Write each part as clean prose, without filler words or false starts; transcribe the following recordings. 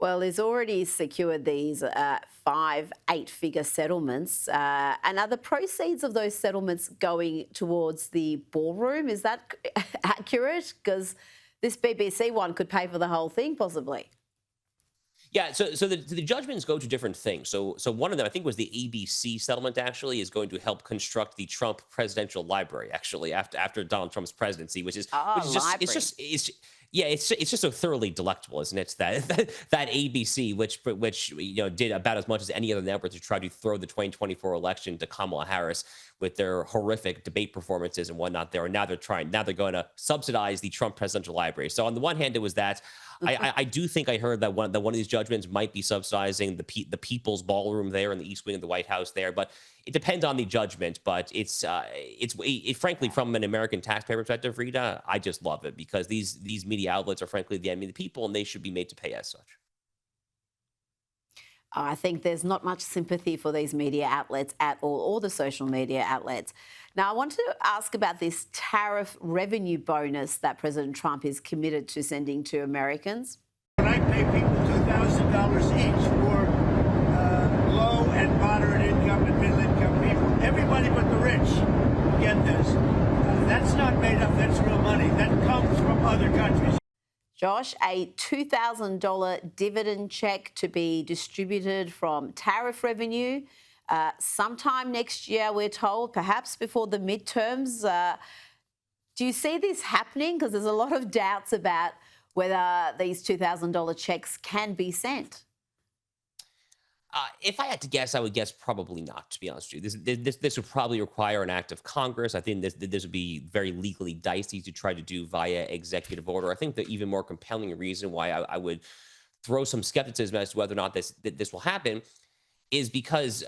Well, he's already secured these five, eight-figure settlements. And are the proceeds of those settlements going towards the ballroom? Is that accurate? Because this BBC one could pay for the whole thing, possibly. Yeah, so the judgments go to different things. So one of them, I think, was the ABC settlement. Actually, is going to help construct the Trump Presidential Library. Actually, after Donald Trump's presidency, Oh, which is just library. it's yeah, it's just so thoroughly delectable, isn't it? That ABC, which did about as much as any other network to try to throw the 2024 election to Kamala Harris with their horrific debate performances and whatnot. There, and now they're going to subsidize the Trump Presidential Library. So on the one hand, it was that. I do think I heard that one of these judgments might be subsidizing the People's Ballroom there in the East Wing of the White House there, but it depends on the judgment. But frankly, from an American taxpayer perspective, Rita, I just love it because these media outlets are frankly the enemy of the people, and they should be made to pay as such. I think there's not much sympathy for these media outlets at all, or the social media outlets. Now, I want to ask about this tariff revenue bonus that President Trump is committed to sending to Americans. When I pay people $2,000 each for low and moderate income and middle income people, everybody but the rich get this. That's not made up, that's real money. That comes from other countries. Josh, a $2,000 dividend check to be distributed from tariff revenue sometime next year, we're told, perhaps before the midterms. Do you see this happening? Because there's a lot of doubts about whether these $2,000 checks can be sent. If I had to guess, I would guess probably not, to be honest with you. This would probably require an act of Congress. I think this would be very legally dicey to try to do via executive order. I think the even more compelling reason why I would throw some skepticism as to whether or not this will happen is because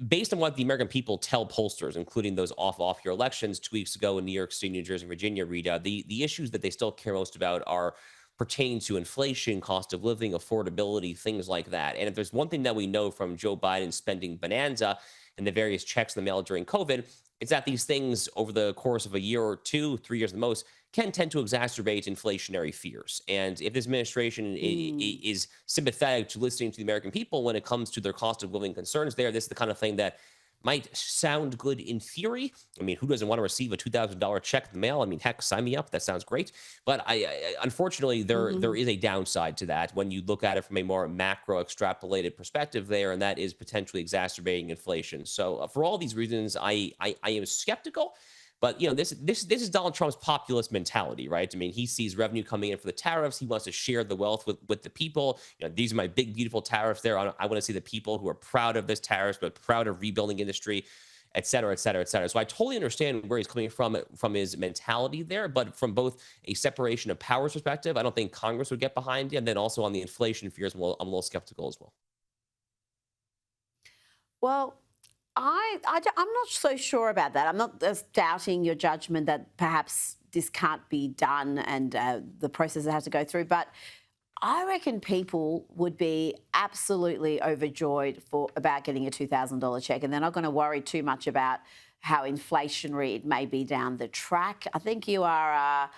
based on what the American people tell pollsters, including those off-year elections 2 weeks ago in New York City, New Jersey, Virginia, Rita, the issues that they still care most about are pertaining to inflation, cost of living, affordability, things like that. And if there's one thing that we know from Joe Biden's spending bonanza and the various checks in the mail during COVID, it's that these things over the course of a year or 2, 3 years at the most can tend to exacerbate inflationary fears. And if this administration is sympathetic to listening to the American people when it comes to their cost of living concerns this is the kind of thing that might sound good in theory. I mean, who doesn't want to receive a $2,000 check in the mail? I mean, heck, sign me up. That sounds great. But unfortunately, there is a downside to that when you look at it from a more macro extrapolated perspective there, and that is potentially exacerbating inflation. So for all these reasons, I am skeptical. But this is Donald Trump's populist mentality, right? I mean, he sees revenue coming in for the tariffs. He wants to share the wealth with the people. These are my big, beautiful tariffs. There, I want to see the people who are proud of this tariffs, but proud of rebuilding industry, et cetera, et cetera, et cetera. So I totally understand where he's coming from his mentality there. But from both a separation of powers perspective, I don't think Congress would get behind it. And then also on the inflation fears, I'm a little skeptical as well. Well, I'm not so sure about that. I'm not just doubting your judgment that perhaps this can't be done and the process it has to go through. But I reckon people would be absolutely overjoyed about getting a $2,000 check, and they're not going to worry too much about how inflationary it may be down the track. I think you are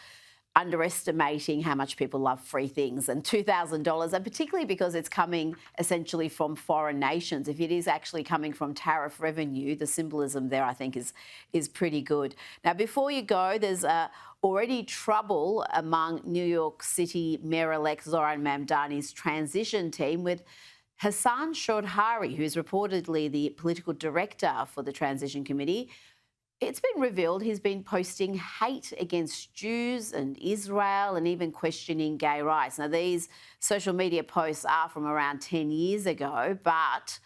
underestimating how much people love free things, and $2,000, and particularly because it's coming essentially from foreign nations. If it is actually coming from tariff revenue, the symbolism there, I think, is pretty good. Now, before you go, there's already trouble among New York City Mayor-elect Zoran Mamdani's transition team with Hassan Chaudhary, who's reportedly the political director for the transition committee. It's been revealed he's been posting hate against Jews and Israel and even questioning gay rights. Now, these social media posts are from around 10 years ago, but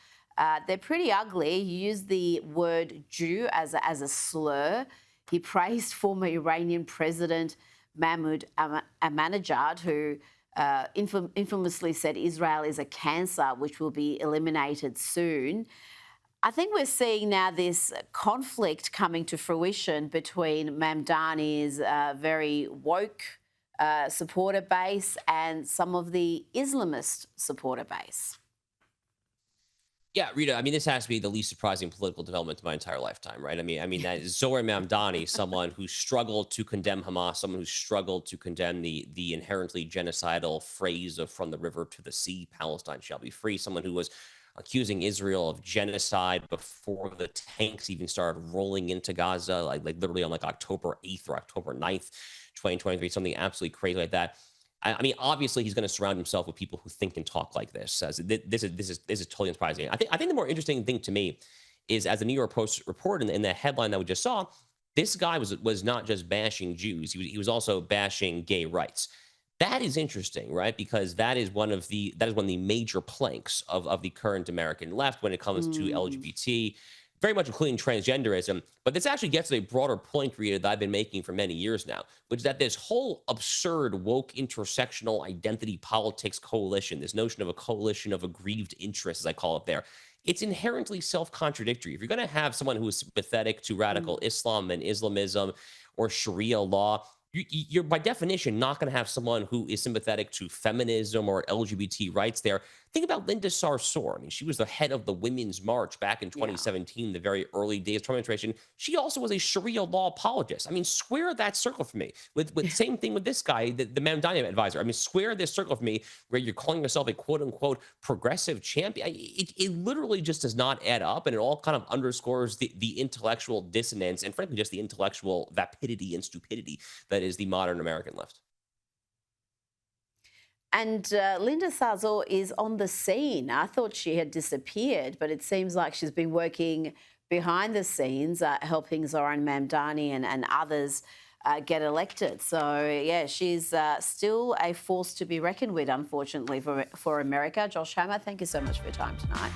they're pretty ugly. He used the word Jew as a slur. He praised former Iranian President Mahmoud Ahmadinejad, who infamously said Israel is a cancer which will be eliminated soon. I think we're seeing now this conflict coming to fruition between Mamdani's very woke supporter base and some of the Islamist supporter base. Yeah, Rita, I mean, this has to be the least surprising political development of my entire lifetime, right? I mean that is Zohar Mamdani, someone who struggled to condemn Hamas, someone who struggled to condemn the inherently genocidal phrase of "from the river to the sea, Palestine shall be free," someone who was accusing Israel of genocide before the tanks even started rolling into Gaza, like literally on like October 8th or October 9th, 2023, something absolutely crazy like that. I mean, obviously, he's going to surround himself with people who think and talk like this. As this is totally unsurprising. I think the more interesting thing to me is, as the New York Post reported in the headline that we just saw, this guy was not just bashing Jews; he was also bashing gay rights. That is interesting, right? Because that is one of the major planks of the current American left when it comes to Mm. LGBT, very much including transgenderism. But this actually gets to a broader point, Rita, that I've been making for many years now, which is that this whole absurd woke intersectional identity politics coalition, this notion of a coalition of aggrieved interests, as I call it there, it's inherently self-contradictory. If you're going to have someone who is sympathetic to radical Mm. Islam and Islamism or Sharia law, you're by definition not going to have someone who is sympathetic to feminism or LGBT rights there. Think about Linda Sarsour. I mean, she was the head of the Women's March back in Yeah. 2017, the very early days of Trump administration. She also was a Sharia law apologist. I mean, square that circle for me. With same thing with this guy, the Mamdani advisor. I mean, square this circle for me where you're calling yourself a quote unquote progressive champion. It literally just does not add up, and it all kind of underscores the intellectual dissonance and frankly just the intellectual vapidity and stupidity that is the modern American left. And Linda Sarsour is on the scene. I thought she had disappeared, but it seems like she's been working behind the scenes, helping Zoran Mamdani and others get elected. So, yeah, she's still a force to be reckoned with, unfortunately, for America. Josh Hammer, thank you so much for your time tonight.